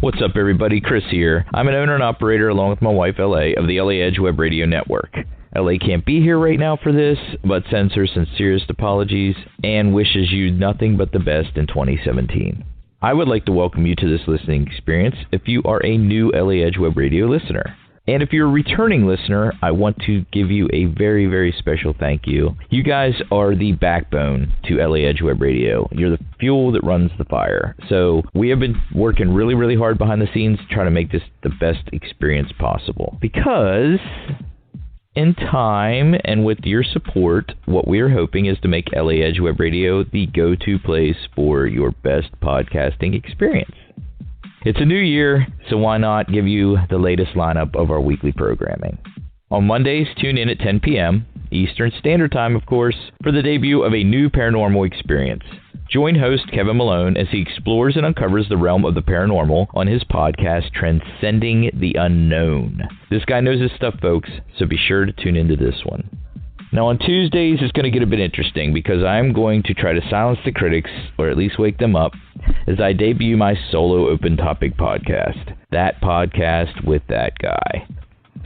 What's up, everybody? Chris here. I'm an owner and operator, along with my wife, LA, of the LA Edge Web Radio Network. LA can't be here right now for this, but sends her sincerest apologies and wishes you nothing but the best in 2017. I would like to welcome you to this listening experience if you are a new LA Edge Web Radio listener. And if you're a returning listener, I want to give you a very, very special thank you. You guys are the backbone to LA Edge Web Radio. You're the fuel that runs the fire. So we have been working really, really hard behind the scenes to try to make this the best experience possible. Because in time and with your support, what we are hoping is to make LA Edge Web Radio the go-to place for your best podcasting experience. It's a new year, so why not give you the latest lineup of our weekly programming. On Mondays, tune in at 10 p.m. Eastern Standard Time, of course, for the debut of a new paranormal experience. Join host Kevin Malone as he explores and uncovers the realm of the paranormal on his podcast, Transcending the Unknown. This guy knows his stuff, folks, so be sure to tune into this one. Now, on Tuesdays, it's going to get a bit interesting because I'm going to try to silence the critics, or at least wake them up, as I debut my solo open topic podcast, That Podcast with That Guy.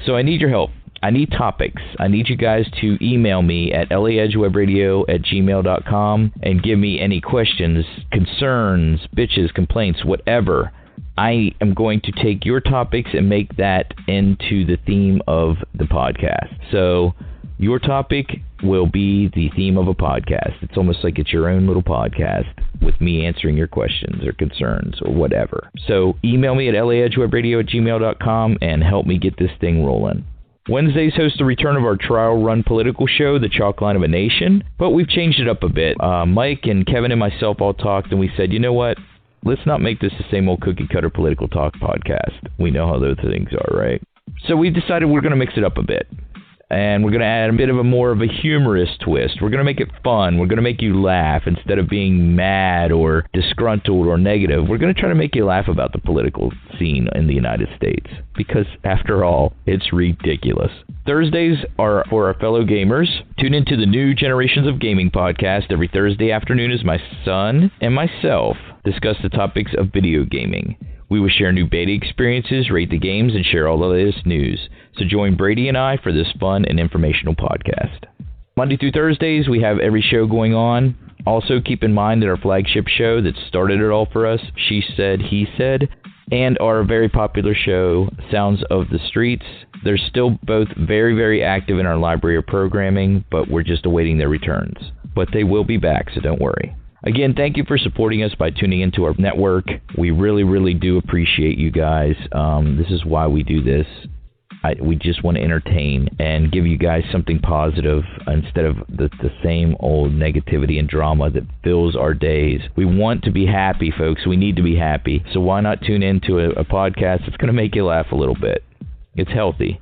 So I need your help. I need topics. I need you guys to email me at laedgewebradio@gmail.com and give me any questions, concerns, bitches, complaints, whatever. I am going to take your topics and make that into the theme of the podcast. So your topic will be the theme of a podcast. It's almost like it's your own little podcast with me answering your questions or concerns or whatever. So email me at laedgewebradio@gmail.com and help me get this thing rolling. Wednesdays host the return of our trial run political show, The Chalk Line of a Nation, but we've changed it up a bit. Mike and Kevin and myself all talked and we said, you know what? Let's not make this the same old cookie cutter political talk podcast. We know how those things are, right? So we decided we're going to mix it up a bit. And we're going to add a bit of a more of a humorous twist. We're going to make it fun. We're going to make you laugh instead of being mad or disgruntled or negative. We're going to try to make you laugh about the political scene in the United States. Because, after all, it's ridiculous. Thursdays are for our fellow gamers. Tune into the New Generations of Gaming podcast every Thursday afternoon as my son and myself discuss the topics of video gaming. We will share new beta experiences, rate the games, and share all the latest news. So join Brady and I for this fun and informational podcast. Monday through Thursdays, we have every show going on. Also, keep in mind that our flagship show that started it all for us, She Said, He Said, and our very popular show, Sounds of the Streets. They're still both very, very active in our library of programming, but we're just awaiting their returns. But they will be back, so don't worry. Again, thank you for supporting us by tuning into our network. We really, really do appreciate you guys. This is why we do this. We just want to entertain and give you guys something positive instead of the same old negativity and drama that fills our days. We want to be happy, folks. We need to be happy. So why not tune into a podcast that's going to make you laugh a little bit? It's healthy.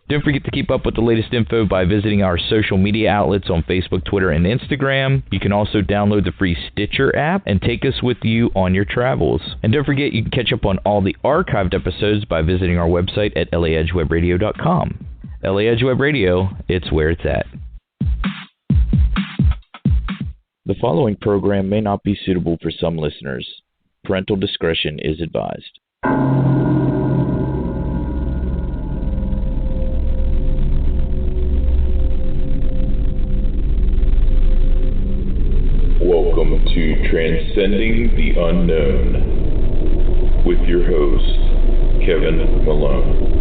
Don't forget to keep up with the latest info by visiting our social media outlets on Facebook, Twitter, and Instagram. You can also download the free Stitcher app and take us with you on your travels. And don't forget, you can catch up on all the archived episodes by visiting our website at laedgewebradio.com. LA Edge Web Radio, it's where it's at. The following program may not be suitable for some listeners. Parental discretion is advised. Welcome to Transcending the Unknown with your host, Kevin Malone.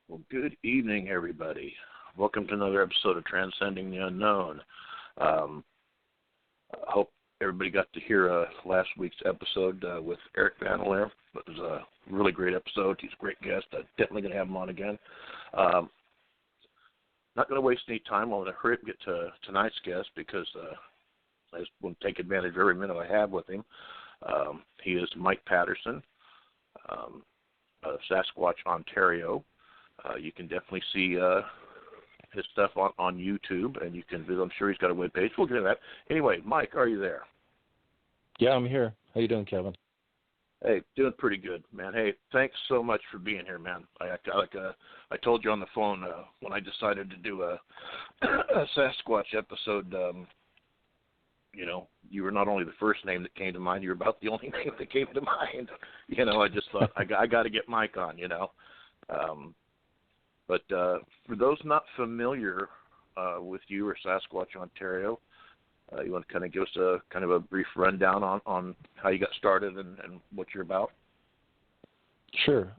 Well, good evening, everybody. Welcome to another episode of Transcending the Unknown. I hope everybody got to hear last week's episode with Eric Van Leer. It was a really great episode. He's a great guest. I'm definitely going to have him on again. Not going to waste any time. I want to hurry up and get to tonight's guest because I just want to take advantage of every minute I have with him. He is Mike Patterson of Sasquatch, Ontario. You can definitely see his stuff on YouTube, and you can visit. I'm sure he's got a webpage. We'll get into that. Anyway, Mike, are you there? Yeah, I'm here. How you doing, Kevin? Hey, doing pretty good, man. Hey, thanks so much for being here, man. I told you on the phone when I decided to do a Sasquatch episode. You were not only the first name that came to mind, you were about the only name that came to mind. I just thought I got to get Mike on. But for those not familiar with you or Sasquatch Ontario, you want to kind of give us a brief rundown on how you got started and what you're about? Sure.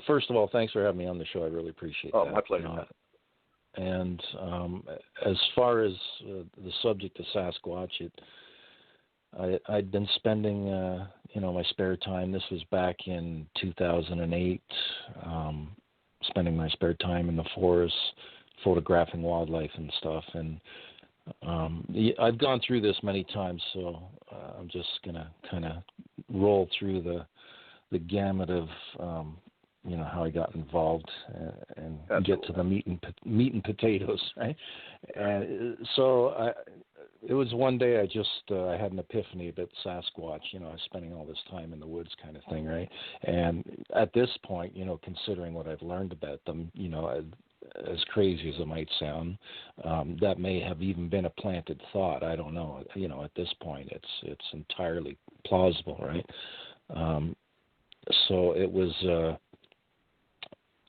First of all, thanks for having me on the show. I really appreciate that. Oh, my pleasure. And as far as the subject of Sasquatch, I'd been spending, my spare time. This was back in 2008, spending my spare time in the forest, photographing wildlife and stuff. And I've gone through this many times, so I'm just gonna kind of roll through the gamut of how I got involved and get to the meat and potatoes, right? And so it was one day I had an epiphany about Sasquatch. I was spending all this time in the woods, kind of thing, right? And at this point, considering what I've learned about them, as crazy as it might sound, that may have even been a planted thought. I don't know. At this point, it's entirely plausible, right? So it was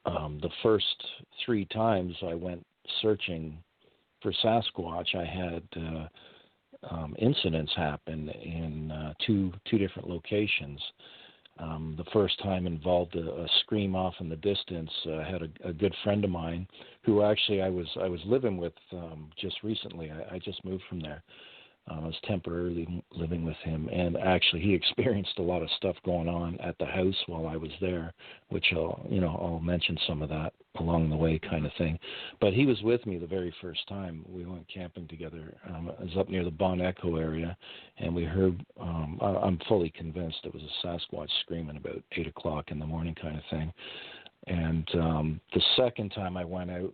the first 3 times I went searching for Sasquatch, I had incidents happen in two different locations. The first time involved a scream off in the distance. I had a good friend of mine who actually I was living with just recently. I just moved from there. I was temporarily living with him, and actually he experienced a lot of stuff going on at the house while I was there, which I'll mention some of that along the way, kind of thing. But he was with me the very first time. We went camping together. I was up near the Bon Echo area, and we heard, I'm fully convinced it was a Sasquatch screaming about 8 o'clock in the morning, kind of thing. And the second time I went out,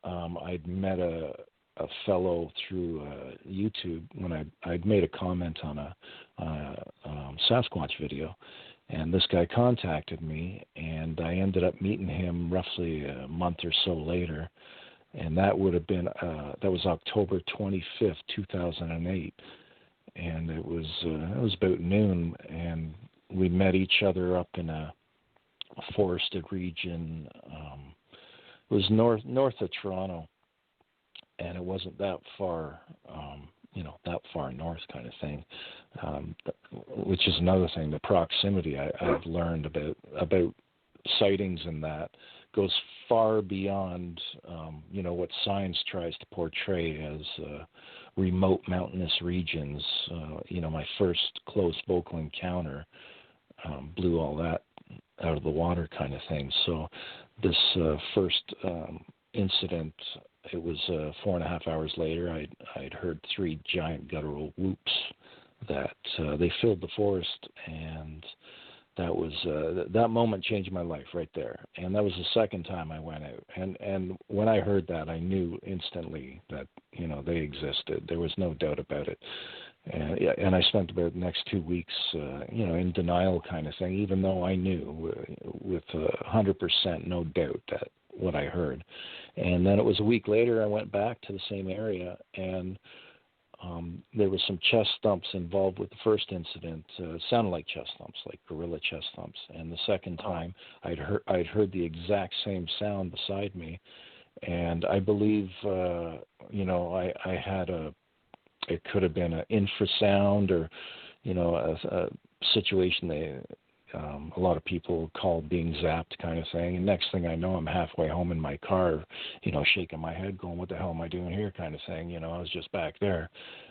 I'd met a fellow through YouTube when I'd made a comment on a Sasquatch video, and this guy contacted me, and I ended up meeting him roughly a month or so later, and that would have been that was October 25th, 2008, and it was about noon, and we met each other up in a forested region. It was north of Toronto. And it wasn't that far, that far north, kind of thing, which is another thing. The proximity I've learned about sightings and that goes far beyond, what science tries to portray as remote mountainous regions. My first close vocal encounter blew all that out of the water, kind of thing. So this first incident, it was 4.5 hours later. I'd heard 3 giant guttural whoops that they filled the forest, and that was that moment changed my life right there. And that was the second time I went out. And when I heard that, I knew instantly that they existed. There was no doubt about it. And I spent about the next 2 weeks, in denial, kind of thing, even though I knew with 100% no doubt that what I heard. And then it was a week later, I went back to the same area, and there was some chest thumps involved with the first incident. It sounded like chest thumps, like gorilla chest thumps. And the second time, I'd heard the exact same sound beside me, and I believe, I had it could have been an infrasound or, a situation a lot of people call being zapped, kind of thing. And next thing I know, I'm halfway home in my car, shaking my head going, what the hell am I doing here, kind of thing. I was just back there.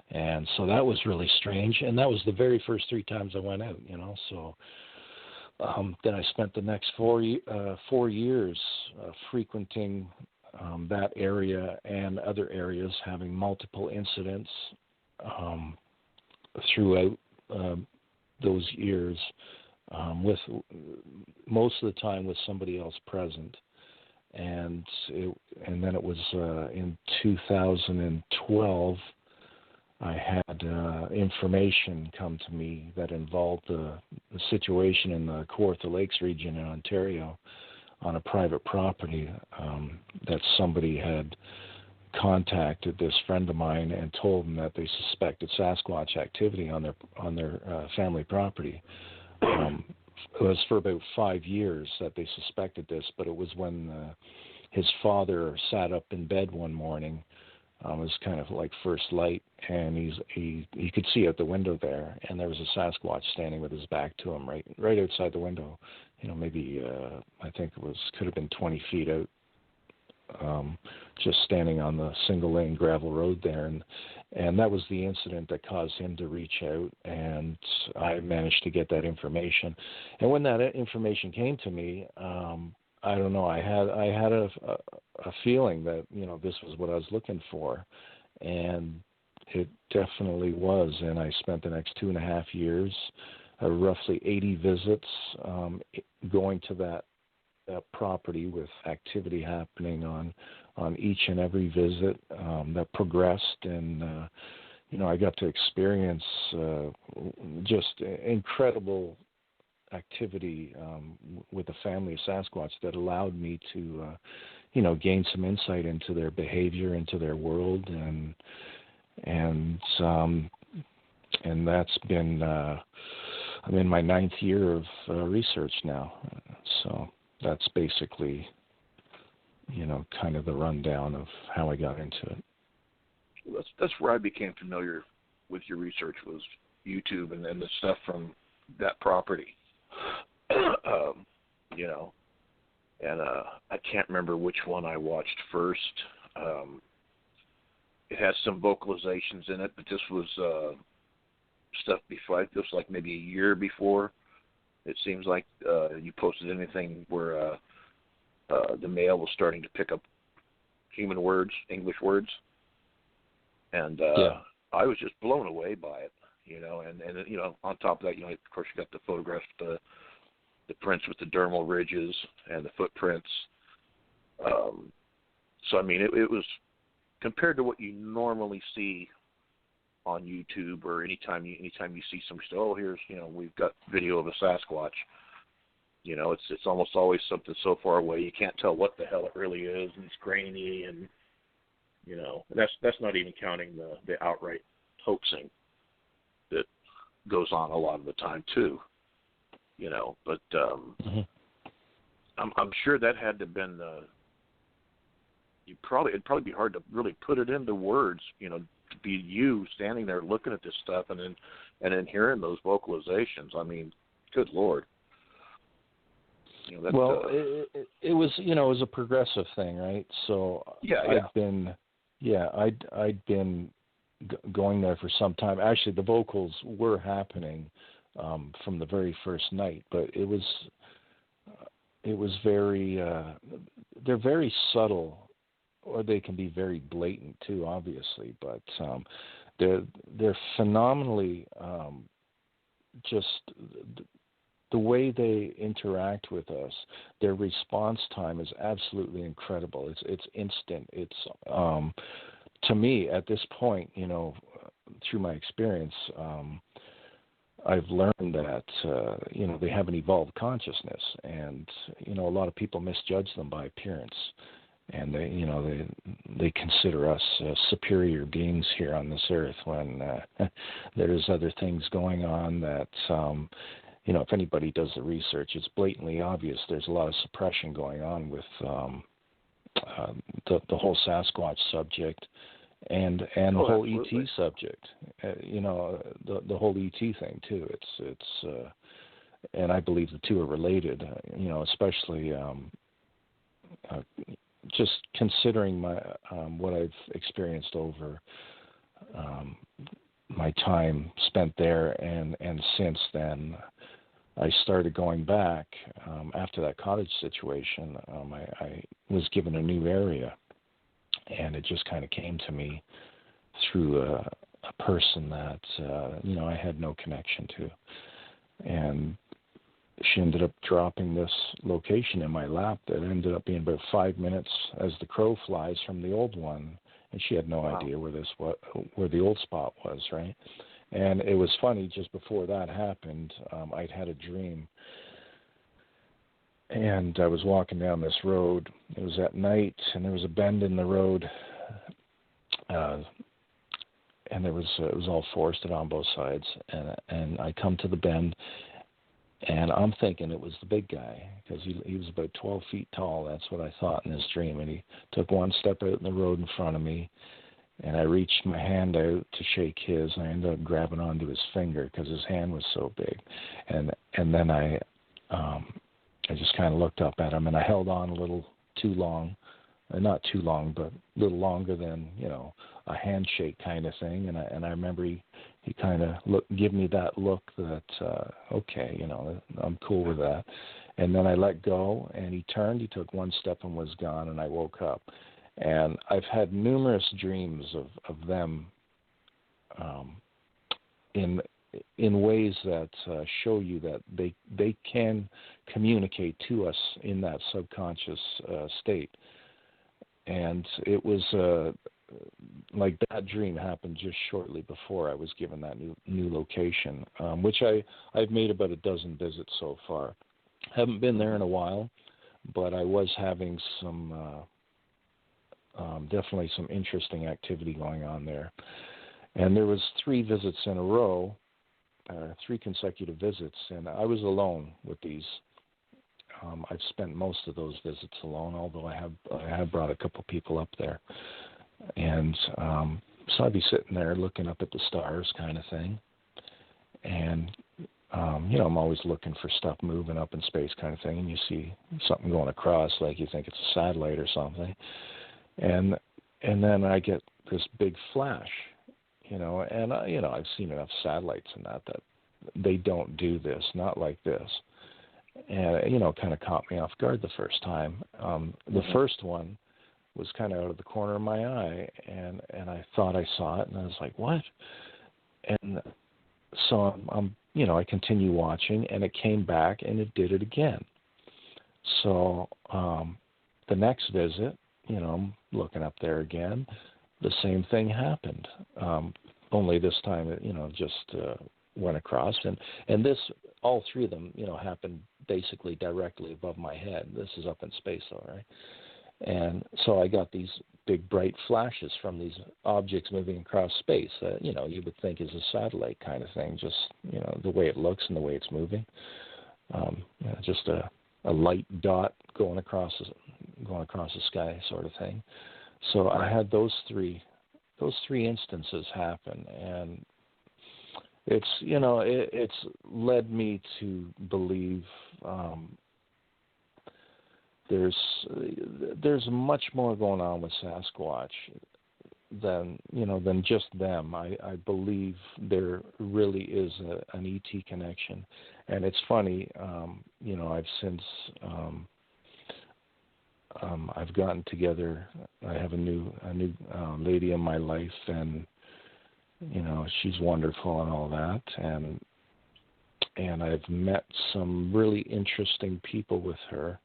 And so that was really strange. And that was the very first 3 times I went out, So then I spent the next 4 years frequenting that area and other areas, having multiple incidents throughout those years. With most of the time with somebody else present, and then it was in 2012 I had information come to me that involved the situation in the Kawartha Lakes region in Ontario on a private property, that somebody had contacted this friend of mine and told them that they suspected Sasquatch activity on their family property. It was for about 5 years that they suspected this, but it was when his father sat up in bed one morning. It was kind of like first light, and he could see out the window there, and there was a Sasquatch standing with his back to him, right outside the window. Maybe I think could have been 20 feet out, just standing on the single lane gravel road there, and that was the incident that caused him to reach out, and I managed to get that information. And when that information came to me, I don't know. I had a feeling that this was what I was looking for, and it definitely was. And I spent the next 2.5 years, roughly 80 visits, going to that property with activity happening on each and every visit that progressed, and I got to experience just incredible activity with the family of Sasquatch that allowed me to, gain some insight into their behavior, into their world, and that's been I'm in my 9th year of research now, so that's basically, kind of the rundown of how I got into it. That's where I became familiar with your research, was YouTube and the stuff from that property. And I can't remember which one I watched first. It has some vocalizations in it, but this was stuff before. It was like maybe a year before. It seems like you posted anything where the male was starting to pick up human words, English words, and I was just blown away by it. And on top of that, of course, you got the photographs, the prints with the dermal ridges and the footprints. So I mean, it was, compared to what you normally see on YouTube, or anytime you see somebody say, "Oh, here's we've got video of a Sasquatch," it's almost always something so far away you can't tell what the hell it really is, and it's grainy, and that's not even counting the outright hoaxing that goes on a lot of the time too, But I'm sure that had to have been it'd probably be hard to really put it into words, to be you standing there looking at this stuff and then hearing those vocalizations. I mean, good Lord. It was it was a progressive thing, right? So I'd been going there for some time. Actually, the vocals were happening from the very first night, but it was very they're very subtle, or they can be very blatant too, obviously. But they're phenomenally just the way they interact with us. Their response time is absolutely incredible. It's instant. It's to me, at this point, through my experience, I've learned that, they have an evolved consciousness, and, a lot of people misjudge them by appearance, and they consider us superior beings here on this earth, when there's other things going on that, if anybody does the research, it's blatantly obvious there's a lot of suppression going on with the whole Sasquatch subject and the whole absolutely. ET subject, the whole ET thing too. It's and I believe the two are related. Especially just considering my what I've experienced over my time spent there, and since then. I started going back after that cottage situation. I was given a new area, and it just kind of came to me through a person that I had no connection to, and she ended up dropping this location in my lap that ended up being about 5 minutes as the crow flies from the old one, and she had no Wow. idea where the old spot was, right? And it was funny, just before that happened, I'd had a dream, and I was walking down this road. It was at night, and there was a bend in the road, and it was all forested on both sides, and I come to the bend, and I'm thinking it was the big guy, because he was about 12 feet tall. That's what I thought in this dream. And he took one step out in the road in front of me, and I reached my hand out to shake his, and I ended up grabbing onto his finger because his hand was so big. And then I just kind of looked up at him, and I held on a little too long. Not too long, but a little longer than, a handshake kind of thing. And I remember he kind of give me that look that, okay, I'm cool with that. And then I let go, and he turned, he took one step and was gone, and I woke up. And I've had numerous dreams of them in ways that show you that they can communicate to us in that subconscious state. And it was like that dream happened just shortly before I was given that new location, which I've made about a dozen visits so far. Haven't been there in a while, but I was having some definitely some interesting activity going on there. And there was 3 visits in a row, 3 consecutive visits, and I was alone with these. I've spent most of those visits alone, although I have brought a couple people up there. And so I'd be sitting there looking up at the stars kind of thing. And, I'm always looking for stuff moving up in space kind of thing. And you see something going across like you think it's a satellite or something. And then I get this big flash, and, I've seen enough satellites and that they don't do this, not like this. And, kind of caught me off guard the first time. The first one was kind of out of the corner of my eye, and I thought I saw it, and I was like, what? And so I continue watching, and it came back, and it did it again. So the next visit, I'm looking up there again, the same thing happened. Only this time, it, just went across, and this, all 3 of them, happened basically directly above my head. This is up in space, though, right? And so I got these big bright flashes from these objects moving across space that, you would think is a satellite kind of thing, just, the way it looks and the way it's moving. Just a light dot going across the sky sort of thing. So I had those three instances happen, and it's, it's led me to believe there's much more going on with Sasquatch than just them. I believe there really is an ET connection, and it's funny. I've since I've gotten together. I have a new lady in my life, and she's wonderful and all that, and I've met some really interesting people with her,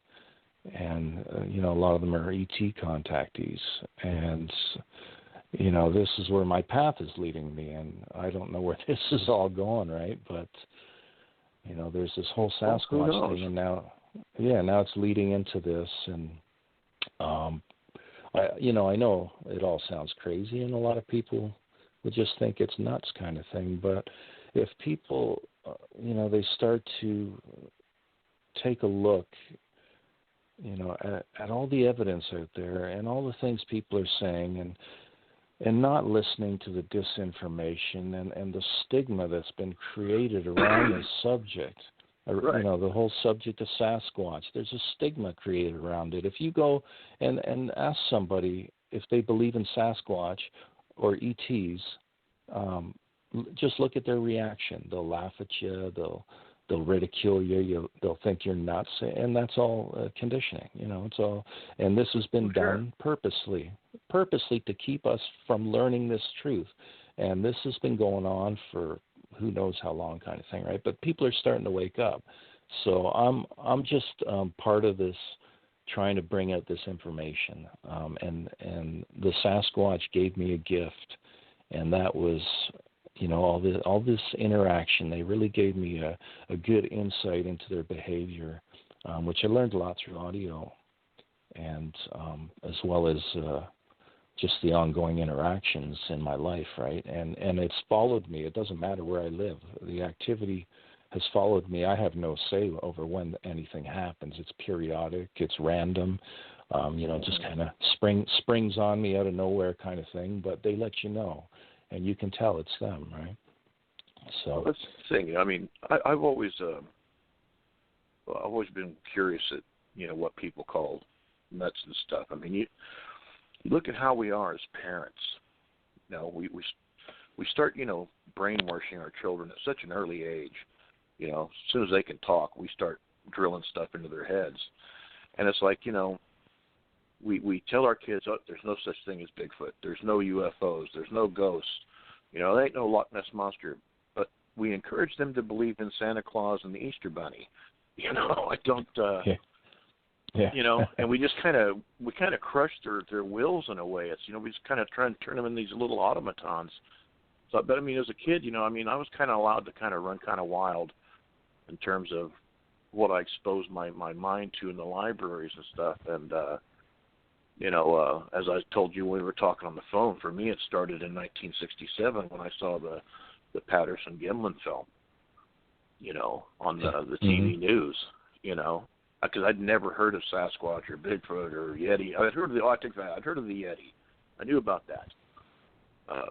and a lot of them are ET contactees, and this is where my path is leading me, and I don't know where this is all going, right? But there's this whole Sasquatch thing, and now it's leading into this, and I know it all sounds crazy, and a lot of people would just think it's nuts kind of thing. But if people, they start to take a look, at all the evidence out there and all the things people are saying, and not listening to the disinformation and the stigma that's been created around this subject. Right. The whole subject of Sasquatch, there's a stigma created around it. If you go and ask somebody if they believe in Sasquatch or ETs, just look at their reaction. They'll laugh at you. They'll ridicule you. They'll think you're nuts, and that's all conditioning. It's all. And this has been done purposely to keep us from learning this truth. And this has been going on for who knows how long, kind of thing, right? But people are starting to wake up. So I'm just part of this trying to bring out this information. And the Sasquatch gave me a gift, and that was, all this interaction. They really gave me a good insight into their behavior, which I learned a lot through audio, and as well as just the ongoing interactions in my life, right? And it's followed me. It doesn't matter where I live. The activity has followed me. I have no say over when anything happens. It's periodic. It's random. Just kind of springs on me out of nowhere kind of thing. But they let you know, and you can tell it's them, right? So well, that's the thing. I mean, I've always been curious at what people call nuts and stuff. I mean, you look at how we are as parents. We start brainwashing our children at such an early age. As soon as they can talk, we start drilling stuff into their heads. And it's like, we tell our kids, there's no such thing as Bigfoot. There's no UFOs. There's no ghosts. There ain't no Loch Ness Monster. But we encourage them to believe in Santa Claus and the Easter Bunny. I don't, and we just kind of crush their wills in a way. It's, we just kind of try and turn them into these little automatons. So, but I mean, as a kid, I was kind of allowed to kind of run kind of wild in terms of what I exposed my mind to in the libraries and stuff. And, as I told you when we were talking on the phone, for me it started in 1967 when I saw the Patterson-Gimlin film, on the TV news, because I'd never heard of Sasquatch or Bigfoot or Yeti. I'd heard of the Yeti. I knew about that.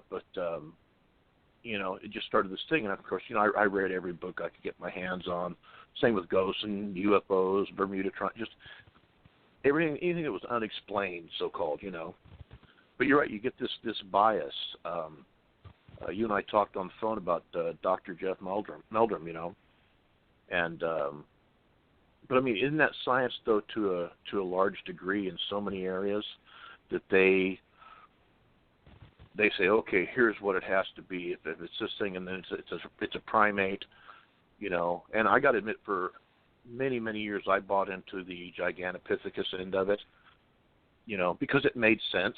But it just started this thing. And, of course, I read every book I could get my hands on. Same with ghosts and UFOs, Bermuda Triangle, just anything that was unexplained, so-called, But you're right, you get this bias. You and I talked on the phone about Dr. Jeff Meldrum, and but I mean, isn't that science though to a large degree in so many areas that they say, okay, here's what it has to be. If it's this thing, and then it's a primate, And I got to admit, for many, many years, I bought into the Gigantopithecus end of it, because it made sense.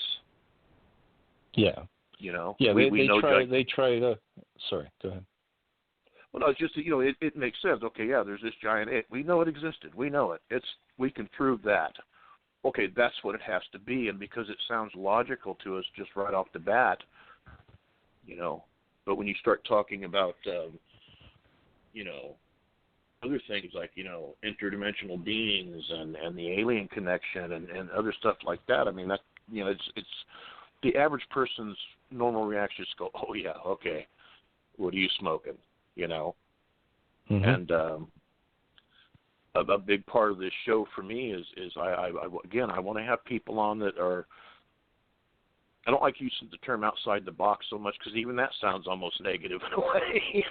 Yeah. Yeah, they try to. Sorry, go ahead. Well, no, it's just it makes sense. Okay, yeah, there's this giant ape. We know it existed. We know it. We can prove that. Okay, that's what it has to be, and because it sounds logical to us just right off the bat, But when you start talking about, other things like interdimensional beings and the alien connection and other stuff like that, I mean that it's the average person's normal reaction is go, oh yeah, okay, what are you smoking? Mm-hmm. And a big part of this show for me is I want to have people on that are. I don't like using the term outside the box so much because even that sounds almost negative in a way,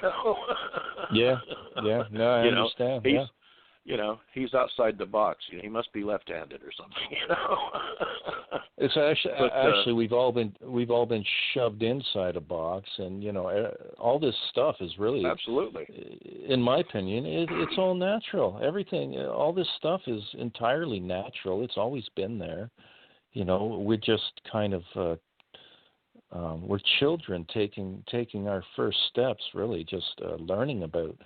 Yeah, no, I understand. He's outside the box. He must be left-handed or something. It's actually we've all been shoved inside a box, and all this stuff is really absolutely, in my opinion, it's all natural. Everything, all this stuff is entirely natural. It's always been there. We're just kind of we're children taking our first steps, really, just learning about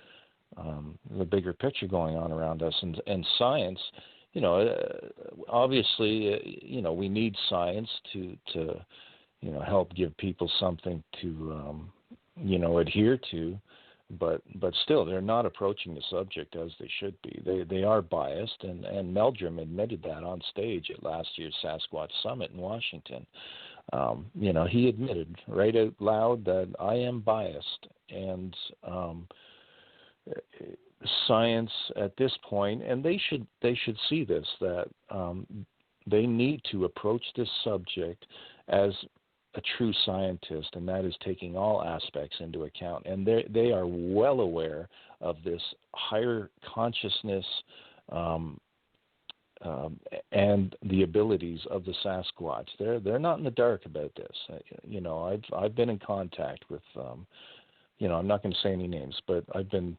the bigger picture going on around us, and science. Obviously, we need science to help give people something to adhere to. But still, they're not approaching the subject as they should be. They are biased, and Meldrum admitted that on stage at last year's Sasquatch Summit in Washington. He admitted right out loud that I am biased, and science at this point, and they should see this, that they need to approach this subject as a true scientist, and that is taking all aspects into account. And they are well aware of this higher consciousness and the abilities of the Sasquatch. They're not in the dark about this. I've been in contact with I'm not going to say any names, but I've been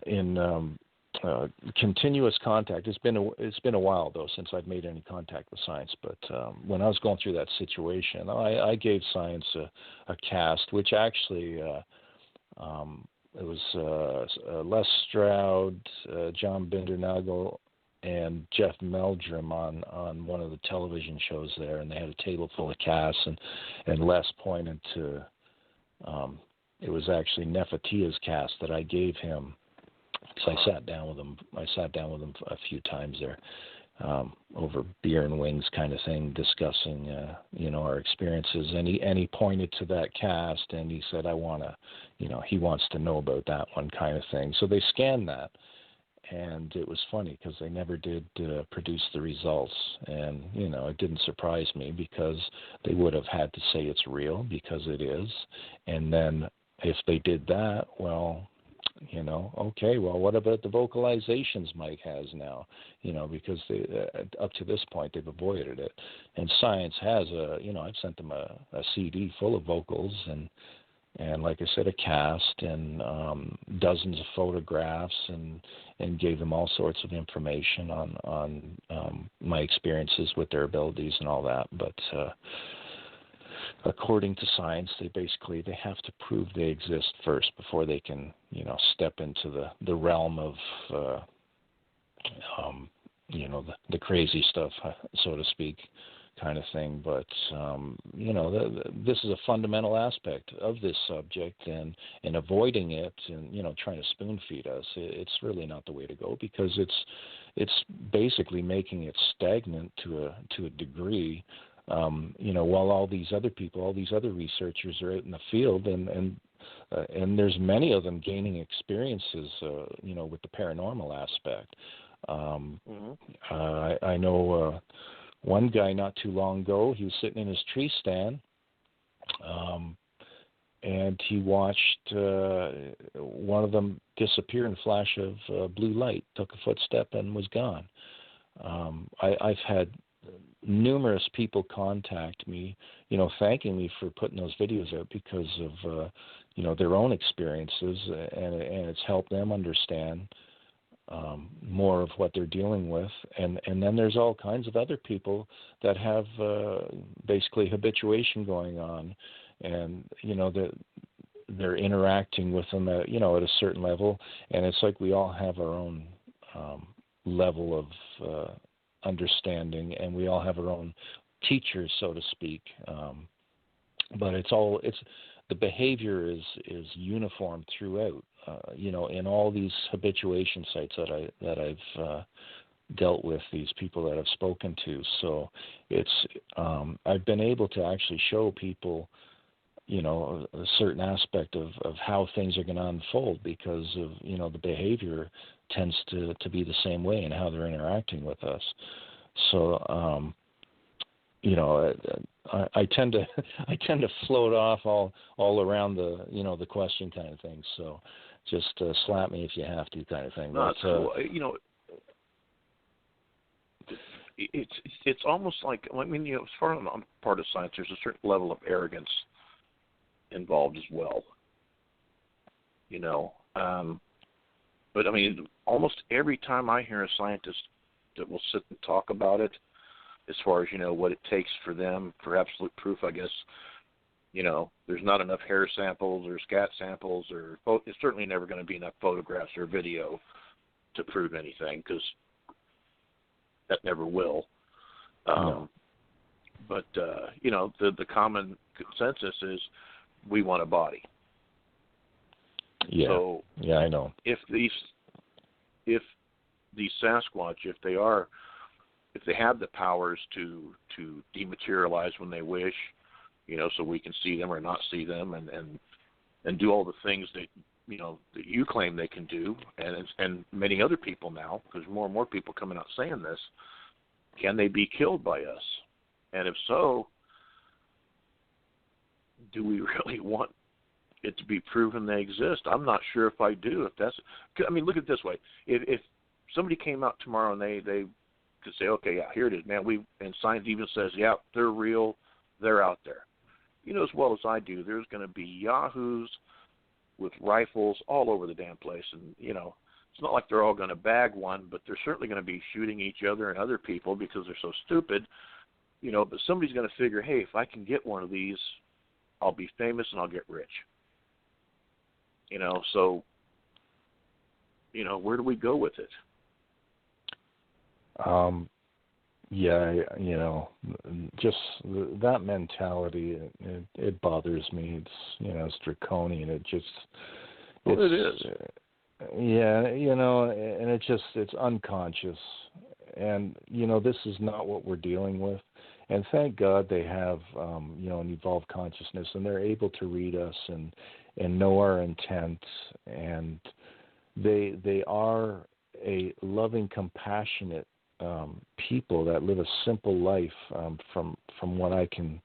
in continuous contact. It's been a while though since I've made any contact with science. But when I was going through that situation, I gave science a cast, which actually it was Les Stroud, John Bindernagel, and Jeff Meldrum on one of the television shows there, and they had a table full of casts, and Les pointed to it was actually Nefatia's cast that I gave him. So I sat down with him. A few times there, over beer and wings kind of thing, discussing our experiences. And he pointed to that cast and he said, he wants to know about that one kind of thing. So they scanned that, and it was funny because they never did produce the results. And it didn't surprise me because they would have had to say it's real because it is. And then if they did that, well, okay, well, what about the vocalizations Mike has now? Because they, up to this point, they've avoided it. And science has I've sent them a CD full of vocals and like I said, a cast and dozens of photographs and gave them all sorts of information on my experiences with their abilities and all that. But according to science, they have to prove they exist first before they can, step into the realm of, the crazy stuff, so to speak, kind of thing. But, this is a fundamental aspect of this subject, and avoiding it and, trying to spoon feed us, it's really not the way to go, because it's basically making it stagnant to a degree. While all these other researchers are out in the field, and there's many of them gaining experiences, with the paranormal aspect. I know one guy not too long ago, he was sitting in his tree stand, and he watched one of them disappear in a flash of blue light, took a footstep and was gone. I've had numerous people contact me, thanking me for putting those videos out because of, their own experiences, and it's helped them understand more of what they're dealing with. And then there's all kinds of other people that have basically habituation going on, and, they're interacting with them at, at a certain level, and it's like we all have our own level of understanding, and we all have our own teachers, so to speak. But the behavior is uniform throughout. In all these habituation sites that I've dealt with, these people that I've spoken to. So it's I've been able to actually show people, a certain aspect of how things are going to unfold because of, the behavior tends to be the same way in how they're interacting with us. So, I tend to float off all around the question kind of thing. So just slap me if you have to kind of thing. No, but, cool. It's almost like, as far as I'm part of science, there's a certain level of arrogance involved as well. But almost every time I hear a scientist that will sit and talk about it, as far as, what it takes for them, for absolute proof, I guess, there's not enough hair samples or scat samples, or it's certainly never going to be enough photographs or video to prove anything, because that never will. No. But, the common consensus is we want a body. Yeah. So yeah, I know. If these Sasquatch, if they have the powers to dematerialize when they wish, so we can see them or not see them, and do all the things that that you claim they can do, and many other people now, because more and more people coming out saying this, can they be killed by us? And if so, do we really want it to be proven they exist? I'm not sure if I do. Look at it this way: if somebody came out tomorrow and they could say, okay, yeah, here it is, man. And science even says, yeah, they're real, they're out there. As well as I do, there's going to be yahoos with rifles all over the damn place, and it's not like they're all going to bag one, but they're certainly going to be shooting each other and other people because they're so stupid, you know, but somebody's going to figure, hey, if I can get one of these, I'll be famous and I'll get rich. You know, so, you know, where do we go with it? Yeah, you know, just that mentality, it bothers me. It's, you know, it's draconian. It is. Yeah, you know, and it's unconscious. And, you know, this is not what we're dealing with. And thank God they have, you know, an evolved consciousness, and they're able to read us and know our intent. And they are a loving, compassionate people that live a simple life, from what I can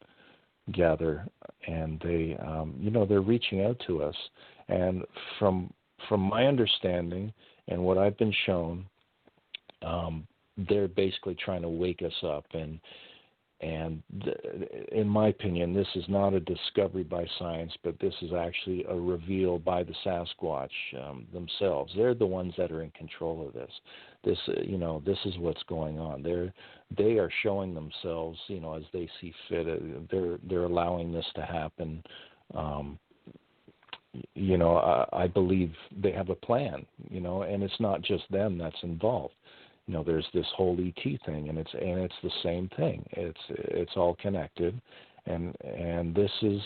gather, and they, you know, they're reaching out to us, and from my understanding and what I've been shown, they're basically trying to wake us up, and in my opinion, this is not a discovery by science, but this is actually a reveal by the Sasquatch themselves. They're the ones that are in control of this. This, you know, this is what's going on. They are showing themselves, you know, as they see fit. They're allowing this to happen. You know, I believe they have a plan. You know, and it's not just them that's involved. You know, there's this whole ET thing, and it's the same thing. It's all connected, and this is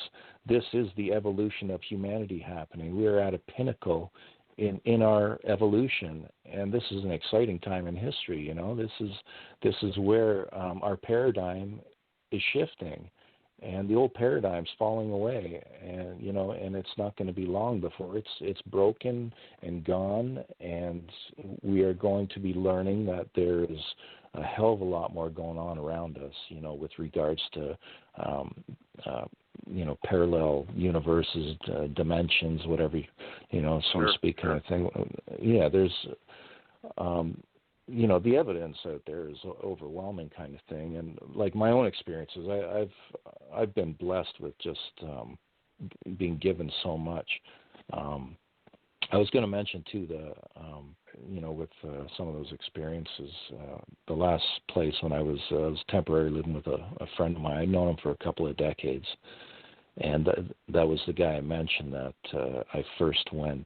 the evolution of humanity happening. We are at a pinnacle in our evolution, and this is an exciting time in history. You know, this is where our paradigm is shifting, and the old paradigm's falling away, and you know, and it's not going to be long before it's broken and gone, and we are going to be learning that there is a hell of a lot more going on around us, you know, with regards to you know, parallel universes, dimensions, whatever, you know, so to speak, kind of thing. Yeah, there's you know, the evidence out there is overwhelming, kind of thing. And like my own experiences, I've been blessed with just being given so much. I was going to mention too, you know, with some of those experiences, the last place when I was temporarily living with a friend of mine. I'd known him for a couple of decades, and that was the guy I mentioned that I first went,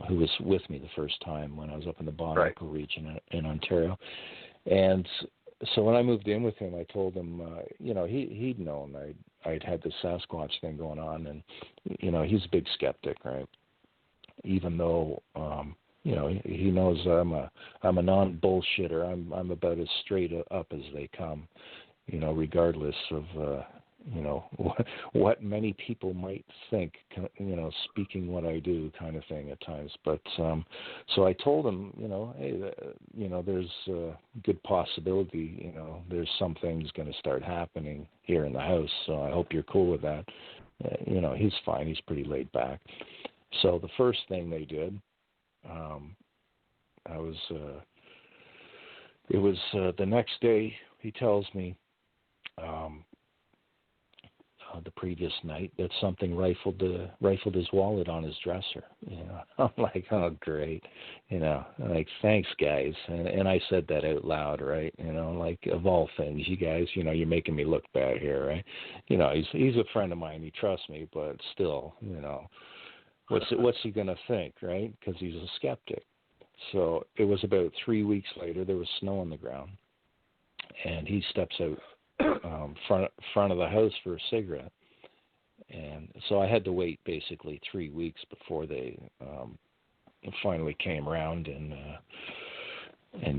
who was with me the first time when I was up in the Bon-Echo region in Ontario. And so when I moved in with him, I told him, you know, he'd known I'd had this Sasquatch thing going on, and you know, he's a big skeptic, right? Even though, you know, he knows I'm a non-bullshitter. I'm about as straight up as they come, you know, regardless of, you know, what many people might think, you know, speaking what I do, kind of thing at times. But so I told him, you know, hey, you know, there's a good possibility, you know, there's some things going to start happening here in the house. So I hope you're cool with that. You know, he's fine. He's pretty laid back. So the first thing they did, it was the next day. He tells me the previous night that something rifled his wallet on his dresser. You know, I'm like, oh great, you know, like thanks guys, and I said that out loud, right? You know, like of all things, you guys, you know, you're making me look bad here, right? You know, he's a friend of mine. He trusts me, but still, you know. What's he going to think, right? Because he's a skeptic. So it was about 3 weeks later. There was snow on the ground, and he steps out front of the house for a cigarette. And so I had to wait basically 3 weeks before they finally came around and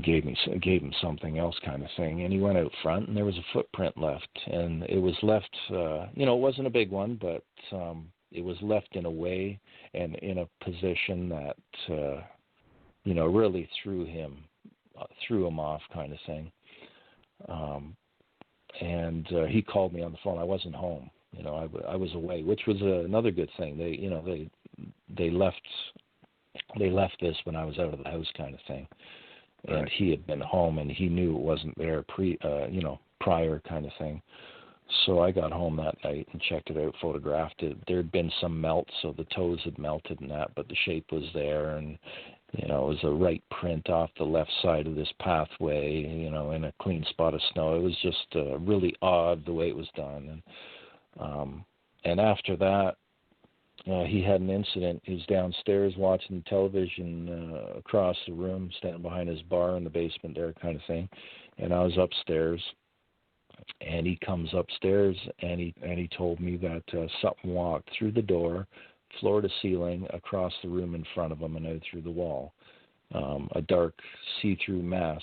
gave him something else, kind of thing. And he went out front, and there was a footprint left, and it was left. You know, it wasn't a big one, but it was left in a way and in a position that, you know, really threw him off, kind of thing. And he called me on the phone. I wasn't home. You know, I was away, which was another good thing. They left this when I was out of the house, kind of thing. And right. He had been home, and he knew it wasn't there prior, kind of thing. So I got home that night and checked it out, photographed it. There had been some melt, so the toes had melted and that, but the shape was there, and It was a right print off the left side of this pathway, in a clean spot of snow. It was just really odd the way it was done. And after that, he had an incident. He was downstairs watching television across the room, standing behind his bar in the basement there, kind of thing. And I was upstairs, and he comes upstairs, and he told me that something walked through the door, floor to ceiling, across the room in front of him and out through the wall. A dark see-through mass,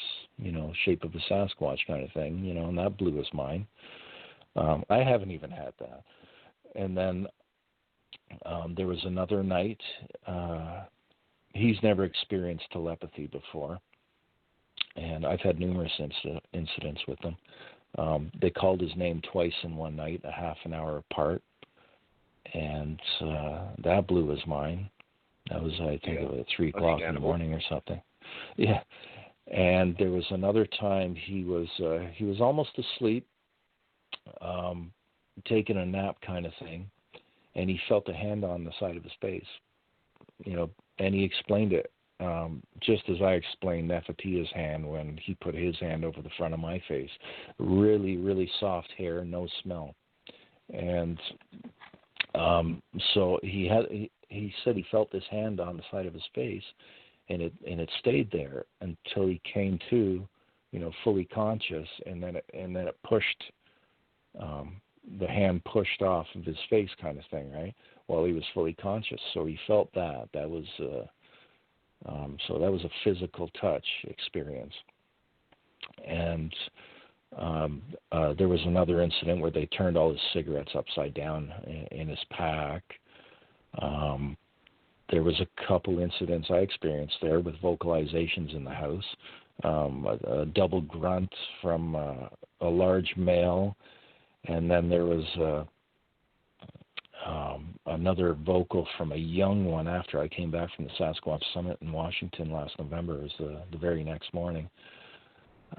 shape of a Sasquatch kind of thing, and that blew his mind. I haven't even had that. And then there was another night. He's never experienced telepathy before, and I've had numerous incidents with him. They called his name twice in one night, a half an hour apart, and that blew his mind. That was, I think, at 3 o'clock in the morning or something. Yeah. And there was another time he was almost asleep, taking a nap kind of thing, and he felt a hand on the side of his face, and he explained it just as I explained Nefatia's hand when he put his hand over the front of my face. Really, really soft hair, no smell. And so he said he felt this hand on the side of his face, and it stayed there until he came to, fully conscious, and then it pushed, the hand pushed off of his face, kind of thing, right? While he was fully conscious. So he felt that. That was so that was a physical touch experience. And there was another incident where they turned all his cigarettes upside down in his pack. There was a couple incidents I experienced there with vocalizations in the house. A double grunt from a large male, and then there was another vocal from a young one after I came back from the Sasquatch Summit in Washington last November. It was the very next morning.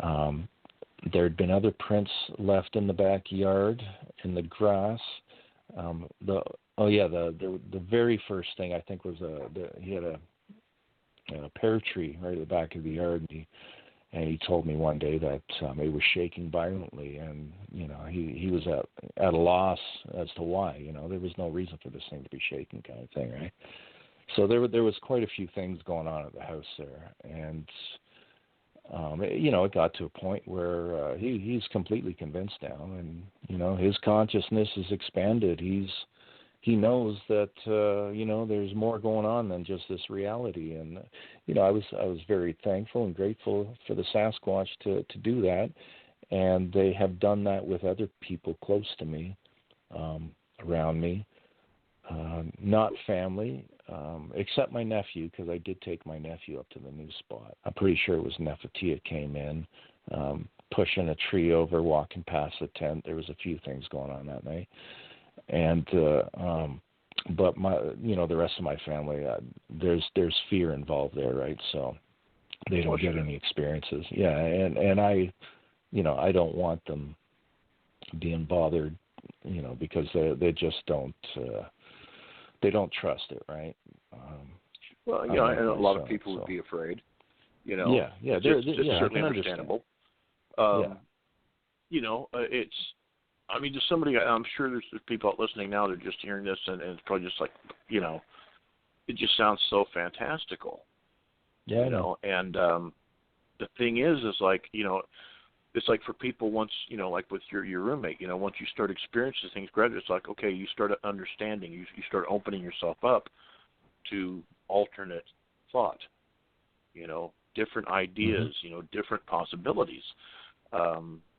There had been other prints left in the backyard, in the grass. The very first thing I think was he had a pear tree right at the back of the yard, and he told me one day that it was shaking violently, and he was at a loss as to why. There was no reason for this thing to be shaking, kind of thing, right? So there was quite a few things going on at the house there, and it got to a point where he's completely convinced now, and his consciousness is expanded. He knows that there's more going on than just this reality, and I was very thankful and grateful for the Sasquatch to do that, and they have done that with other people close to me, around me, not family, except my nephew, because I did take my nephew up to the new spot. I'm pretty sure it was Nefatia came in, pushing a tree over, walking past the tent. There was a few things going on that night. And but the rest of my family, there's fear involved there, right? So they don't get any experiences. Yeah, and I don't want them being bothered, because they just don't they don't trust it, right? Well, and a lot of people would be afraid. Yeah, it's certainly understandable. It's. I mean, just somebody, I'm sure there's people out listening now that are just hearing this, and it's probably just like, it just sounds so fantastical. Yeah, and the thing is like, it's like for people once, like with your roommate, once you start experiencing things gradually, it's like, okay, you start understanding, you start opening yourself up to alternate thought, different ideas, different possibilities,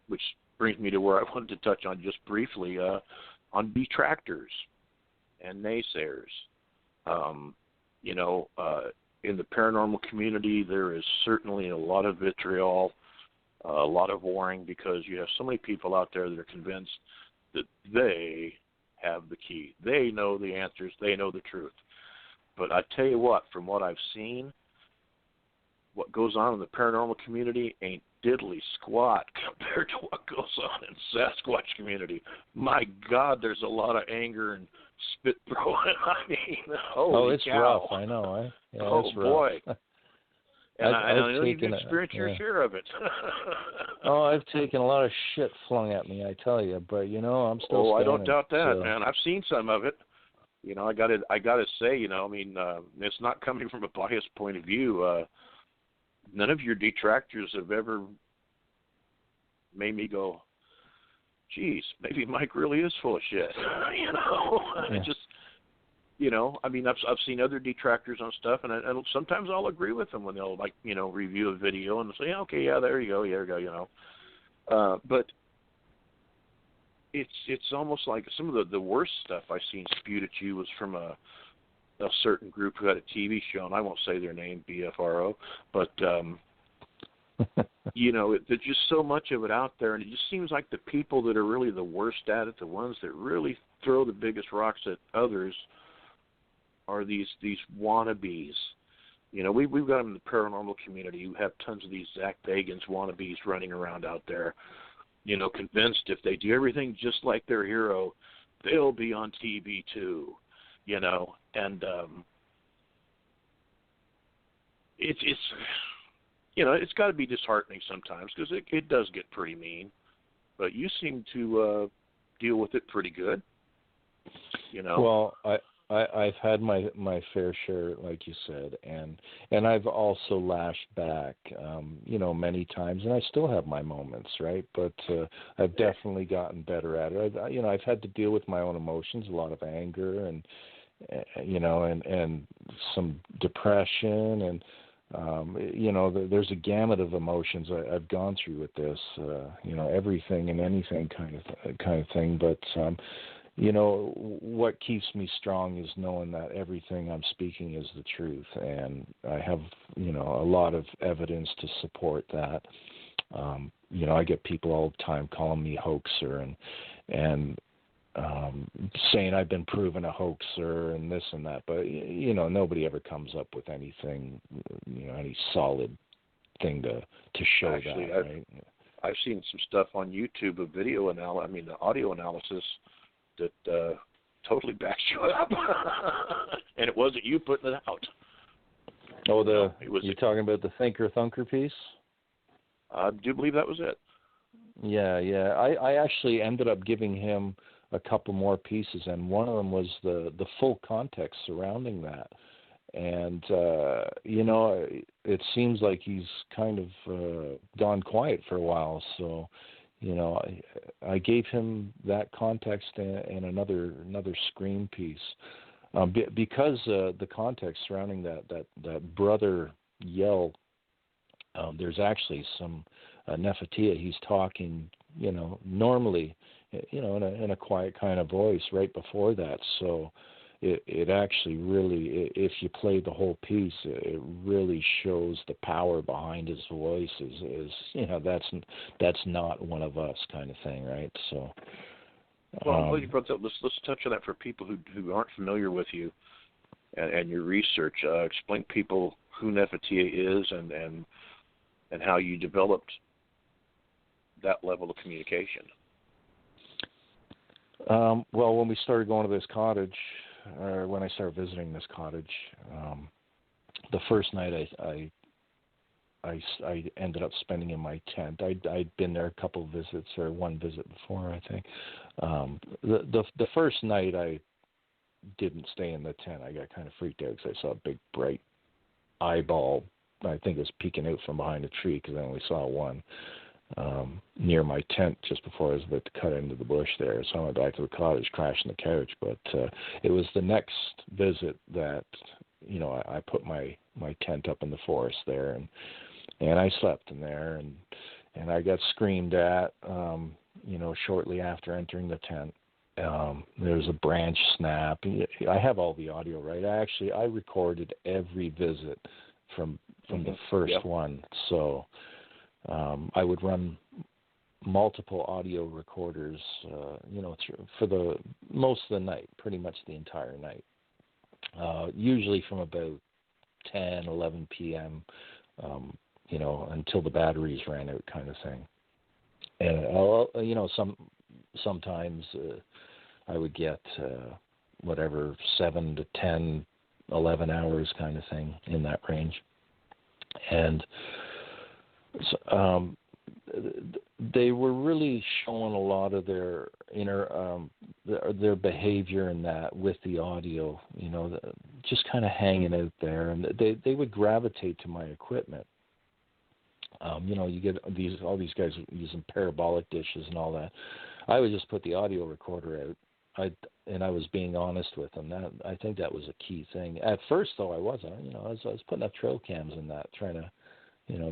which brings me to where I wanted to touch on just briefly on detractors and naysayers. In the paranormal community, there is certainly a lot of vitriol, a lot of warring, because you have so many people out there that are convinced that they have the key. They know the answers. They know the truth. But I tell you what, from what I've seen, what goes on in the paranormal community ain't diddly squat compared to what goes on in Sasquatch community. My God, there's a lot of anger and spit throwing. I mean, holy it's cow. rough. I know. It's rough. Boy. And I know you've experienced your share of it. Oh, I've taken a lot of shit flung at me, I tell you. But I'm still. Oh, I don't doubt that, man. I've seen some of it. I got to say, I mean, it's not coming from a biased point of view. None of your detractors have ever made me go, geez, maybe Mike really is full of shit. Yeah. Just, I mean, I've seen other detractors on stuff, and sometimes I'll agree with them when they'll review a video and say, okay, yeah, there you go, but it's almost like some of the worst stuff I've seen spewed at you was from a certain group who had a TV show, and I won't say their name, BFRO, but there's just so much of it out there, and it just seems like the people that are really the worst at it, the ones that really throw the biggest rocks at others, are these wannabes. We've got them in the paranormal community. You have tons of these Zach Bagans wannabes running around out there, convinced if they do everything just like their hero, they'll be on TV too, and it's got to be disheartening sometimes because it does get pretty mean, but you seem to deal with it pretty good, Well, I've had my fair share, like you said, and I've also lashed back, many times, and I still have my moments, right? But I've definitely gotten better at it. I've had to deal with my own emotions, a lot of anger, and some depression, and there's a gamut of emotions I've gone through with this, everything and anything kind of thing, but. What keeps me strong is knowing that everything I'm speaking is the truth, and I have, a lot of evidence to support that. I get people all the time calling me hoaxer and saying I've been proven a hoaxer and this and that, but nobody ever comes up with anything, any solid thing to show. Actually, that. Right? I've seen some stuff on YouTube of the audio analysis that totally backs you up, and it wasn't you putting it out. Oh, you're talking about the Thinker Thunker piece? I do believe that was it. Yeah. I actually ended up giving him a couple more pieces, and one of them was the full context surrounding that. And, it seems like he's kind of gone quiet for a while, so... I gave him that context and another screen piece because the context surrounding that brother yell. There's actually some Nefertia. He's talking, normally, in a quiet kind of voice right before that. So it actually really, if you play the whole piece, it really shows the power behind his voice. Is that's not one of us kind of thing, right? So. Well, I'm glad you brought that. Let's touch on that for people who aren't familiar with you and your research. Explain to people who Nefertia is and how you developed that level of communication. Well, when we started going to this cottage. When I started visiting this cottage, the first night I ended up spending in my tent. I'd been there a couple of visits, or one visit before, I think. The first night I didn't stay in the tent. I got kind of freaked out because I saw a big bright eyeball. I think it was peeking out from behind a tree because I only saw one. Near my tent just before I was about to cut into the bush there. So I went back to the cottage, crashed in the couch. But it was the next visit that, I put my tent up in the forest there, and I slept in there, and I got screamed at, shortly after entering the tent. There was a branch snap. I have all the audio, right? I recorded every visit from the first one. So I would run multiple audio recorders, for the most of the night, pretty much the entire night. Usually from about 10, 11 p.m., until the batteries ran out, kind of thing. And sometimes I would get 7 to 10, 11 hours, kind of thing, in that range. And they were really showing a lot of their inner their behavior in that with the audio, just kind of hanging out there, and they would gravitate to my equipment. You get all these guys using parabolic dishes and all that. I would just put the audio recorder out. I was being honest with them. I think that was a key thing. At first, though, I wasn't. I was putting up trail cams in that, trying to,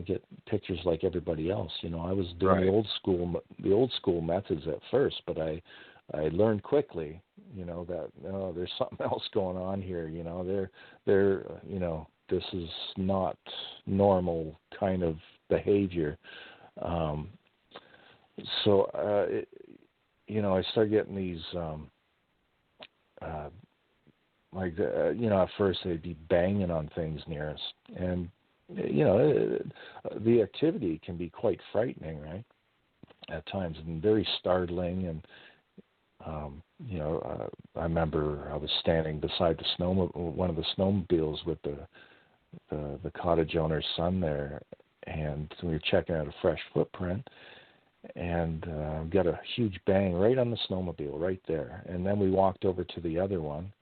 get pictures like everybody else. I was doing the old school methods at first, but I learned quickly, that there's something else going on here. They're this is not normal kind of behavior. So I started getting these. At first they'd be banging on things near us, and the activity can be quite frightening, right? At times, and very startling. And I remember I was standing beside one of the snowmobiles with the cottage owner's son there, and we were checking out a fresh footprint, and got a huge bang right on the snowmobile right there. And then we walked over to the other one,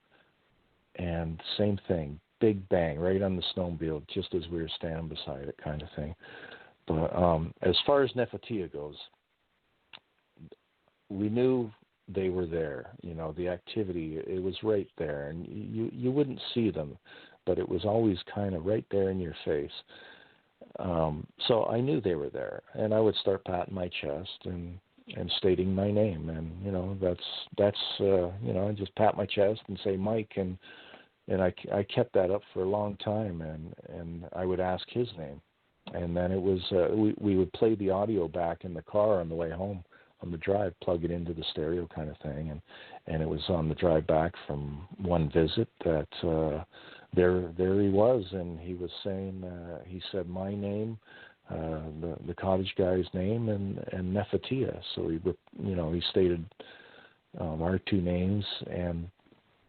and same thing, big bang right on the snowmobile just as we were standing beside it, kind of thing. But as far as Nefertia goes, we knew they were there. The activity, it was right there, and you wouldn't see them, but it was always kind of right there in your face. So I knew they were there, and I would start patting my chest and stating my name, and that's I just pat my chest and say Mike, and I kept that up for a long time, and I would ask his name, and then it was we would play the audio back in the car on the way home on the drive, plug it into the stereo kind of thing, and it was on the drive back from one visit that there he was, and he was saying he said my name, the cottage guy's name, and Nefertia. So he stated our two names, and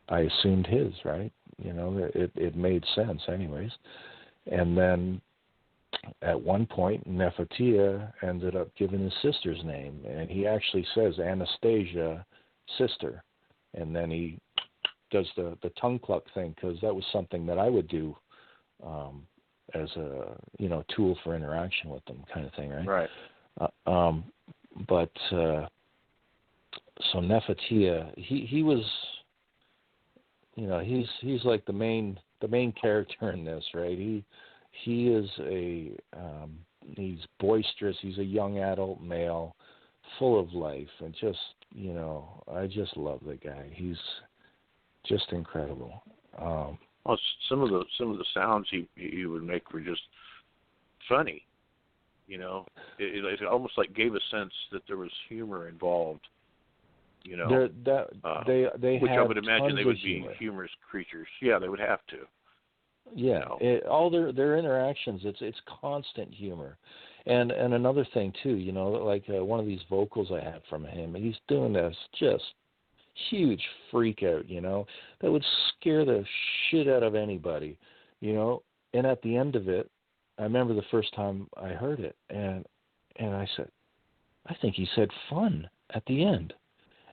I assumed his, right? It made sense anyways. And then at one point, Nefertia ended up giving his sister's name, and he actually says Anastasia, sister, and then he does the tongue cluck thing, because that was something that I would do as a tool for interaction with them, kind of thing, right? Right. But so Nefertia, he was, he's like the main character in this, right? He is he's boisterous. He's a young adult male, full of life, and just I just love the guy. He's just incredible. Well, some of the sounds he would make were just funny. It almost like gave a sense that there was humor involved. They which I would imagine they would be humor. humorous creatures. Yeah, they would have to. Yeah, all their interactions, it's constant humor. And another thing too, like one of these vocals I had from him, he's doing this just huge freak out, that would scare the shit out of anybody, and at the end of it, I remember the first time I heard it, and I said, I think he said fun at the end.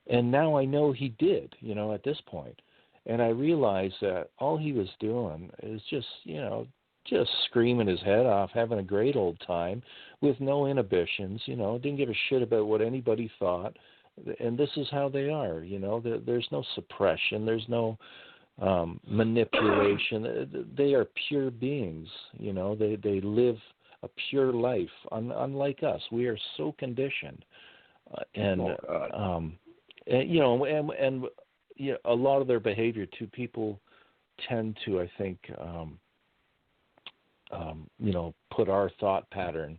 And now I know he did, at this point. And I realized that all he was doing is just screaming his head off, having a great old time with no inhibitions, didn't give a shit about what anybody thought. And this is how they are, there's no suppression, there's no manipulation. They are pure beings, they live a pure life, unlike us. We are so conditioned. A lot of their behavior too, people tend to, I think, put our thought pattern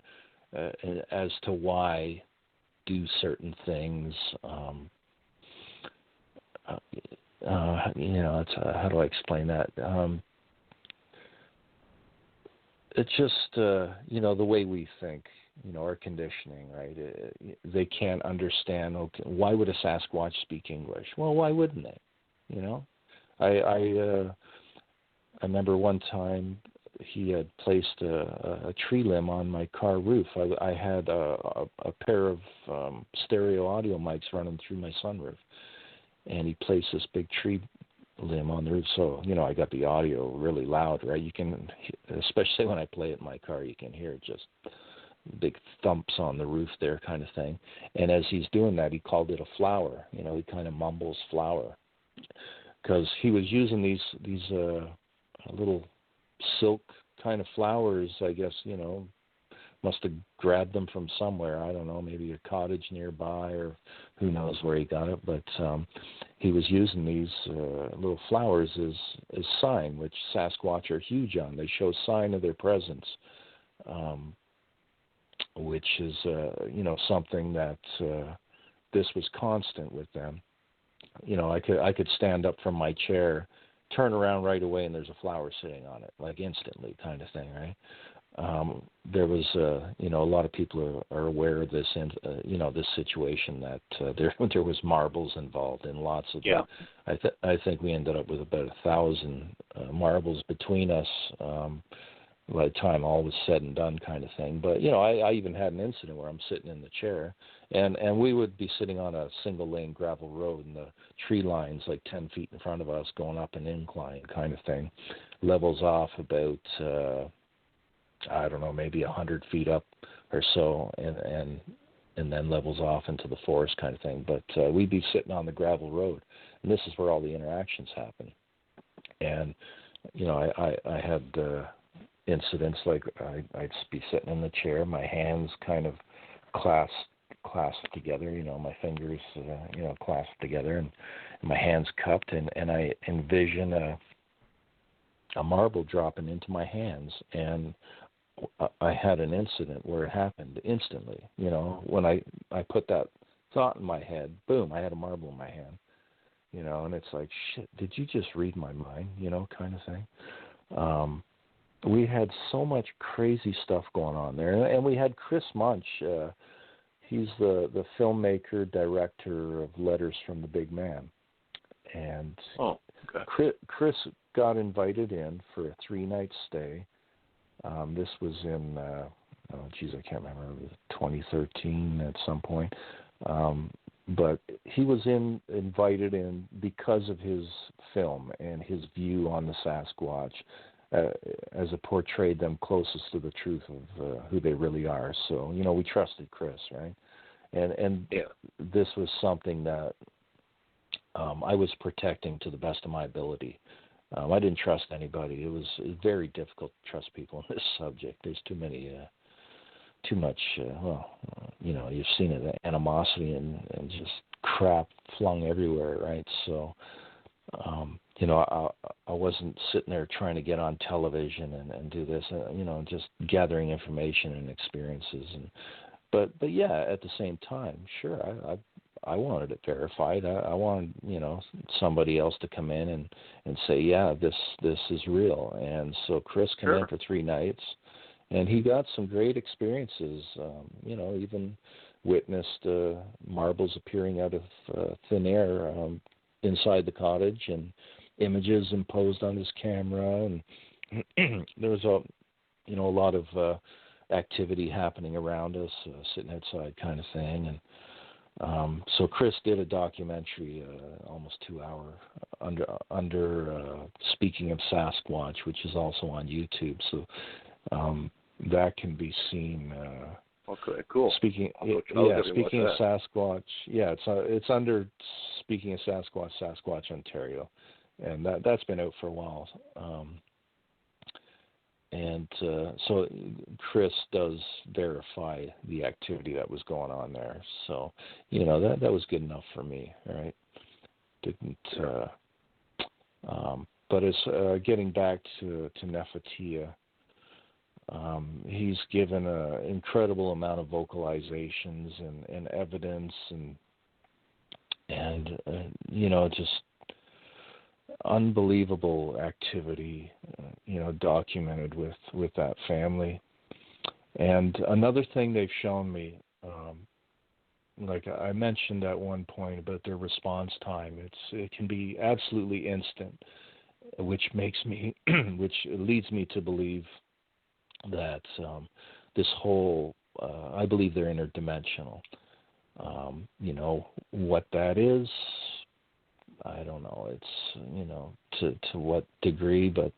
as to why do certain things. It's, how do I explain that? It's just, the way we think. Our conditioning, right? They can't understand. Okay, why would a Sasquatch speak English? Well, why wouldn't they? I remember one time he had placed a tree limb on my car roof. I had a pair of stereo audio mics running through my sunroof, and he placed this big tree limb on the roof. So, I got the audio really loud, right? You can, especially when I play it in my car, you can hear just big thumps on the roof there kind of thing. And as he's doing that, he called it a flower. He kind of mumbles flower, because he was using these little silk kind of flowers, I guess, must have grabbed them from somewhere. I don't know, maybe a cottage nearby, or who knows where he got it. But he was using these little flowers as sign, which Sasquatch are huge on. They show sign of their presence, which is, something that this was constant with them. I could stand up from my chair, turn around right away, and there's a flower sitting on it, like instantly kind of thing, right? There was, a lot of people are aware of this, and this situation that there was marbles involved in lots of. Yeah. I think we ended up with about 1,000 marbles between us by the time all was said and done, kind of thing. But I even had an incident where I'm sitting in the chair, and we would be sitting on a single lane gravel road, and the tree line's like 10 feet in front of us, going up an incline kind of thing, levels off about I don't know, maybe 100 feet up or so, and then levels off into the forest kind of thing. But we'd be sitting on the gravel road, and this is where all the interactions happen. And I had incidents like I'd be sitting in the chair, my hands kind of clasped together, my fingers clasped together, and my hands cupped, and I envision a marble dropping into my hands. And I had an incident where it happened instantly. When I put that thought in my head, boom, I had a marble in my hand. And it's like, shit, did you just read my mind? Kind of thing. We had so much crazy stuff going on there, and we had Chris Munch. He's the filmmaker, director of Letters from the Big Man, and Chris got invited in for a 3-night stay. This was in, I can't remember, 2013 at some point. But he was invited in because of his film and his view on the Sasquatch, as it portrayed them closest to the truth of who they really are. So, we trusted Chris, right? And yeah. This was something that I was protecting to the best of my ability. I didn't trust anybody. It was very difficult to trust people in this subject. There's too much, you've seen it, animosity and just crap flung everywhere, right? So, I wasn't sitting there trying to get on television and do this, just gathering information and experiences. But yeah, at the same time, sure, I wanted it verified. I wanted, somebody else to come in and say, yeah, this is real. And so Chris came in for 3 nights, and he got some great experiences. Even witnessed marbles appearing out of thin air inside the cottage, and images imposed on his camera, and there was a lot of activity happening around us, sitting outside kind of thing. And so Chris did a documentary, almost 2-hour, under Speaking of Sasquatch, which is also on YouTube. So that can be seen. Okay, cool. Speaking of Sasquatch, it's under Speaking of Sasquatch Ontario, and that's been out for a while. So Chris does verify the activity that was going on there. So, that was good enough for me, right? But as getting back to Nefertia, he's given an incredible amount of vocalizations and evidence and just unbelievable activity, documented with that family. And another thing they've shown me, like I mentioned at one point about their response time, it can be absolutely instant. which leads me to believe that this whole, I believe they're interdimensional. What that is, I don't know. It's, to what degree, but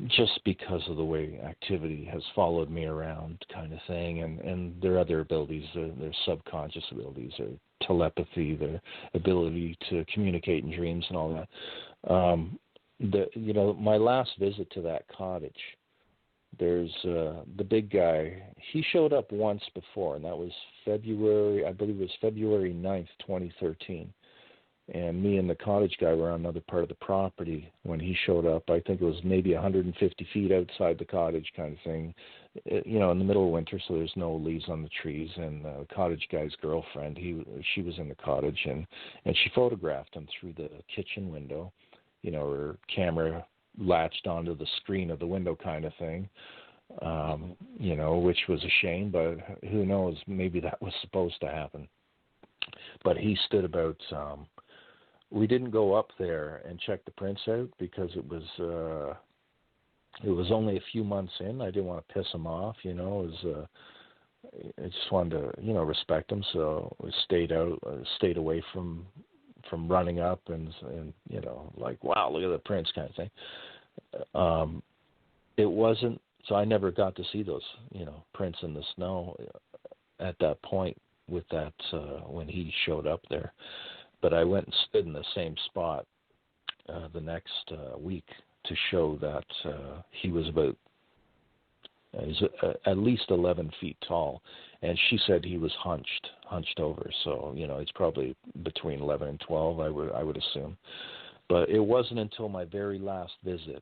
just because of the way activity has followed me around kind of thing, and their other abilities, their subconscious abilities, their telepathy, their ability to communicate in dreams and all that. My last visit to that cottage, there's the big guy. He showed up once before, and that was February 9th, 2013. And me and the cottage guy were on another part of the property when he showed up. I think it was maybe 150 feet outside the cottage kind of thing, in the middle of winter, so there's no leaves on the trees. And the cottage guy's girlfriend, she was in the cottage, and she photographed him through the kitchen window, her camera latched onto the screen of the window kind of thing, which was a shame, but who knows, maybe that was supposed to happen. But he stood about, we didn't go up there and check the prints out because it was only a few months in. I didn't want to piss him off, I just wanted to, respect him, so we stayed away from running up and like, wow, look at the prints kind of thing. It wasn't, so I never got to see those, prints in the snow at that point with that, when he showed up there. But I went and stood in the same spot the next week to show that he was he's at least 11 feet tall, and she said he was hunched over. So it's probably between 11 and 12, I would assume. But it wasn't until my very last visit,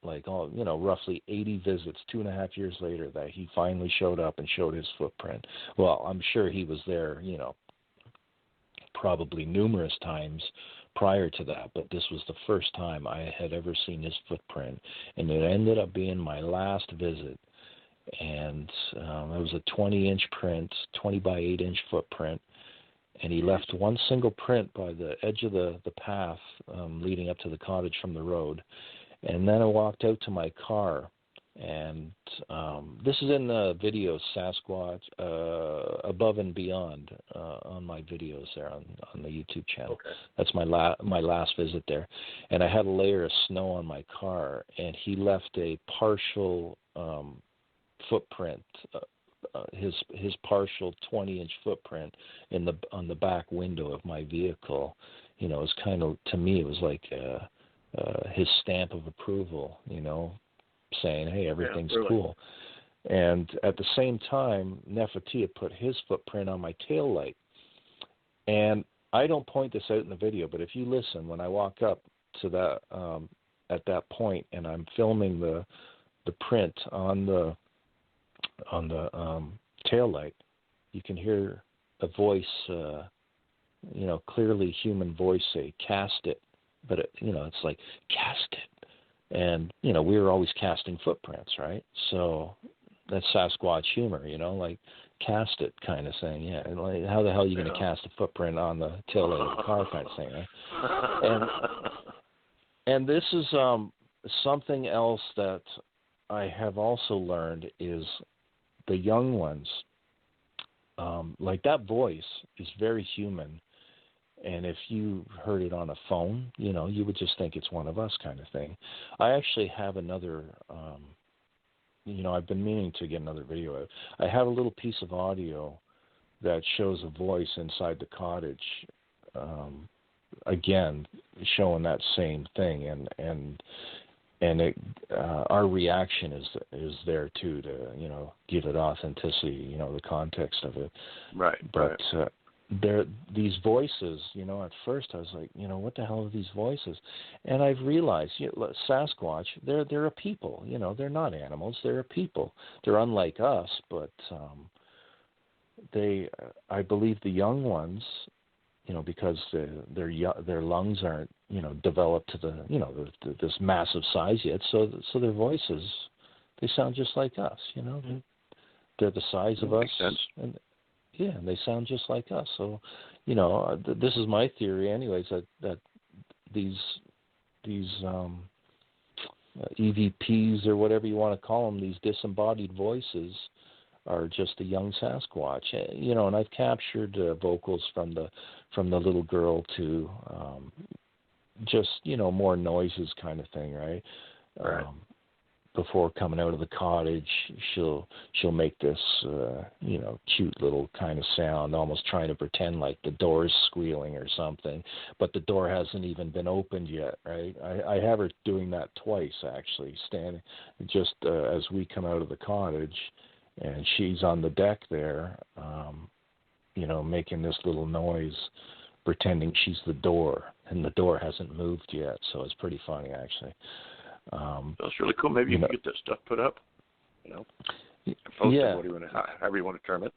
like roughly 80 visits, 2.5 years later, that he finally showed up and showed his footprint. Well, I'm sure he was there, probably numerous times prior to that, but this was the first time I had ever seen his footprint, and it ended up being my last visit. And it was a 20-inch print, 20 by 8-inch footprint, and he left one single print by the edge of the path leading up to the cottage from the road. And then I walked out to my car, and this is in the video Sasquatch Above and Beyond on my videos there on the YouTube channel. Okay. That's my last visit there, and I had a layer of snow on my car, and he left a partial footprint, his partial 20-inch footprint on the back window of my vehicle. It was kind of, to me, it was like his stamp of approval, saying, hey, everything's cool. And at the same time, Nefertia put his footprint on my tail light. And I don't point this out in the video, but if you listen, when I walk up to that, at that point, and I'm filming the print on the tail light, you can hear a voice, clearly human voice say, cast it. But, it's like, cast it. And, we were always casting footprints, right? So that's Sasquatch humor, like cast it kind of thing. Yeah. Like, how the hell are you going to cast a footprint on the taillight of the car kind of thing, right? And this is something else that I have also learned is the young ones, like that voice is very human. And if you heard it on a phone, you would just think it's one of us kind of thing. I actually have another, I've been meaning to get another video. I have a little piece of audio that shows a voice inside the cottage, again, showing that same thing. And it, our reaction is there too to, give it authenticity, the context of it. Right. But, these voices, at first I was like, what the hell are these voices? And I've realized, Sasquatch, they're a people, they're not animals, they're a people. They're unlike us, but I believe the young ones, because their lungs aren't, developed to the, this massive size yet, so their voices, they sound just like us, They're the size of us. Makes sense. And they sound just like us. So, this is my theory anyways, that these EVPs or whatever you want to call them, these disembodied voices, are just a young Sasquatch. And I've captured vocals from the little girl to just more noises kind of thing, right? Right. Before coming out of the cottage, she'll make this cute little kind of sound, almost trying to pretend like the door's squealing or something, but the door hasn't even been opened yet, right? I have her doing that twice, actually, standing just as we come out of the cottage, and she's on the deck there, making this little noise, pretending she's the door, and the door hasn't moved yet, so it's pretty funny, actually. That's really cool. Maybe you can get that stuff put up, post yeah. it, however you want to term it.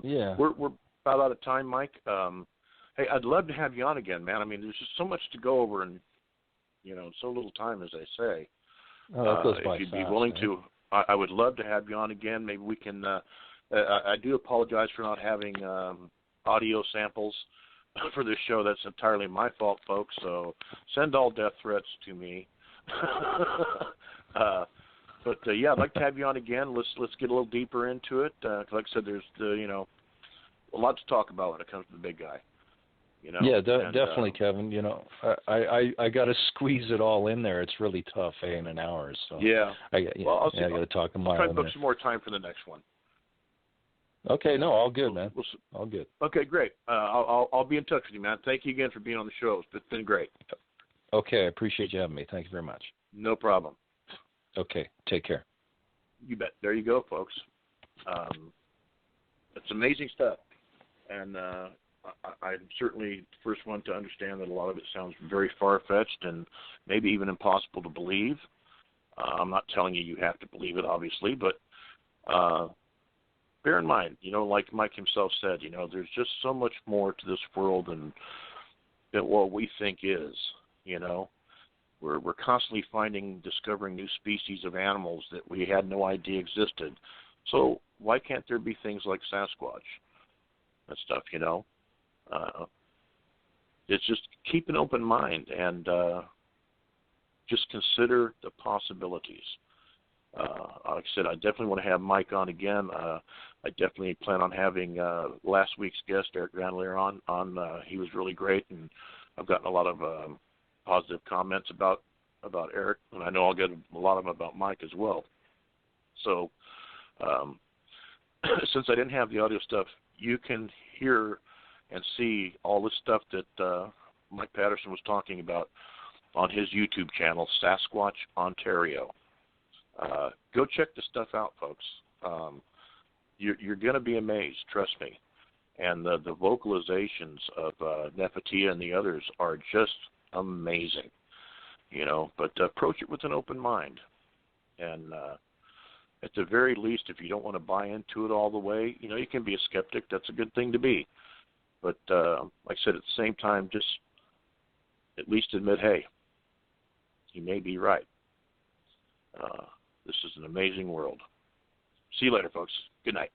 Yeah. We're about out of time, Mike. Hey, I'd love to have you on again, man. I mean, there's just so much to go over, and so little time, as they say. That goes by if you'd fast, be willing right? to, I would love to have you on again. Maybe we can. I do apologize for not having audio samples for this show. That's entirely my fault, folks. So send all death threats to me. But I'd like to have you on again. Let's get a little deeper into it. Like I said, there's a lot to talk about when it comes to the big guy. Yeah, definitely, Kevin. I got to squeeze it all in there. It's really tough, in an hour. So I got to talk a mile. I'll try to book some more time for the next one. Okay, no, all good, man. All good. Okay, great. I'll be in touch with you, man. Thank you again for being on the show. It's been great. Okay, I appreciate you having me. Thank you very much. No problem. Okay, take care. You bet. There you go, folks. It's amazing stuff. And I'm certainly the first one to understand that a lot of it sounds very far-fetched and maybe even impossible to believe. I'm not telling you have to believe it, obviously, but bear in mind, like Mike himself said, there's just so much more to this world than what we think is. We're constantly discovering new species of animals that we had no idea existed. So why can't there be things like Sasquatch and stuff? It's just keep an open mind and just consider the possibilities. Like I said, I definitely want to have Mike on again. I definitely plan on having last week's guest, Eric Van Leer, on. He was really great, and I've gotten a lot of positive comments about Eric, and I know I'll get a lot of them about Mike as well. So since I didn't have the audio stuff, you can hear and see all this stuff that Mike Patterson was talking about on his YouTube channel, Sasquatch Ontario. Go check the stuff out, folks. You're going to be amazed, trust me. And the vocalizations of Nefertia and the others are just amazing, but approach it with an open mind. And at the very least, if you don't want to buy into it all the way, you can be a skeptic. That's a good thing to be. But like I said, at the same time, just at least admit, hey, you may be right. This is an amazing world. See you later, folks. Good night.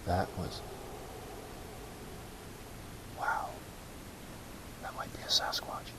That was... wow. That might be a Sasquatch.